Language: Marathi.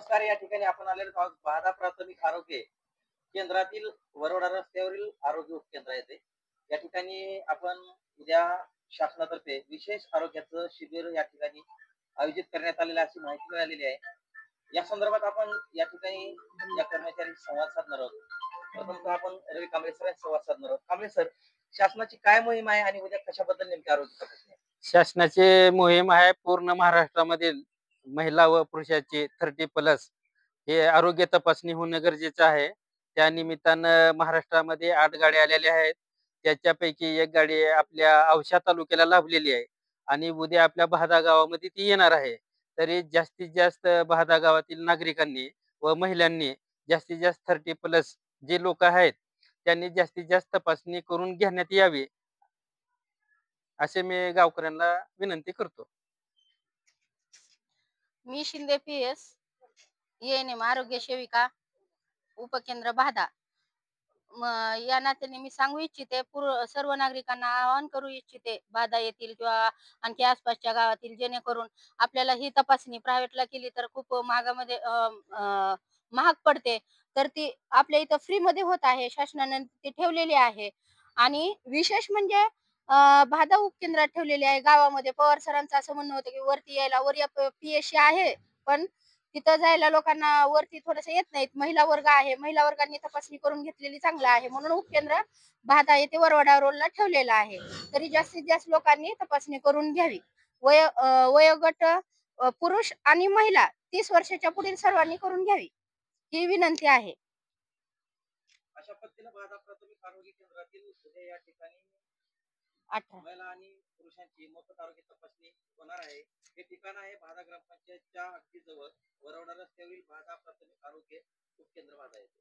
नमस्कार. या ठिकाणी आपण आलेलो आहोत बाधा प्राथमिक आरोग्य केंद्रातील वरोडा रस्त्यावरील आरोग्य उपकेंद्र आहे ते. या ठिकाणी आपण उद्या शासनातर्फे विशेष आरोग्याचं शिबिर या ठिकाणी आयोजित करण्यात आलेलं अशी माहिती मिळालेली आहे. या संदर्भात आपण या ठिकाणी या कर्मचाऱ्यांशी संवाद साधणार आहोत. प्रथमतः आपण रवी कांबळे सरांशी संवाद साधणार आहोत. कांबळे सर, शासनाची काय मोहीम आहे आणि उद्या कशाबद्दल नेमकी आरोग्य तपासणी आहे? शासनाची मोहीम आहे पूर्ण महाराष्ट्रामधील महिला व पुरुषाची 30+ हे आरोग्य तपासणी होणं गरजेचं आहे. त्या निमित्तानं महाराष्ट्रामध्ये 8 गाड्या आलेल्या आहेत. त्याच्यापैकी एक गाडी आपल्या औसा तालुक्याला लाभलेली आहे आणि उद्या आपल्या बहादा गावामध्ये ती येणार आहे. तरी जास्तीत जास्त बहादा गावातील नागरिकांनी व महिलांनी जास्तीत जास्त 30+ जे लोक आहेत त्यांनी जास्तीत जास्त तपासणी करून घेण्यात यावी असे मी गावकऱ्यांना विनंती करतो. मी शिंदे PS ANM आरोग्य सेविका उपकेंद्र बहादा. या नात्याने मी सांगू इच्छिते, सर्व नागरिकांना आवाहन करू इच्छिते, बहादा येथील किंवा आणखी आसपासच्या गावातील, जेणेकरून आपल्याला ही तपासणी प्रायव्हेटला केली तर खूप महागामध्ये महाग पडते. तर ती आपल्या इथं फ्री मध्ये होत आहे, शासनाने ती ठेवलेली आहे. आणि विशेष म्हणजे बहादा उपकेंद्रात ठेवलेली आहे गावामध्ये. पवार सरांचं असं म्हणणं होतं की वरती यायला, वर PSC आहे पण तिथं जायला लोकांना वरती थोडस येत नाहीत. महिला वर्ग आहे, महिला वर्गांनी तपासणी करून घेतलेली चांगलं आहे, म्हणून उपकेंद्र बहादा येथे वरवडा रोडला ठेवलेला आहे. तरी जास्तीत जास्त लोकांनी तपासणी करून घ्यावी. वयोगट पुरुष आणि महिला 30 वर्षाच्या पुढील सर्वांनी करून घ्यावी ही विनंती आहे. अशा पद्धतीने बाधा प्राथमिक आरोग्य केंद्रातील उद्या या ठिकाणी 18 महिला आणि पुरुषांची मोफत आरोग्य तपासणी होणार आहे. हे ठिकाण आहे बहादा ग्रामपंचायतच्या अगदी जवळ वरवडा रस्त्यावरील बहादा प्राथमिक आरोग्य उपकेंद्र बहादा येथे.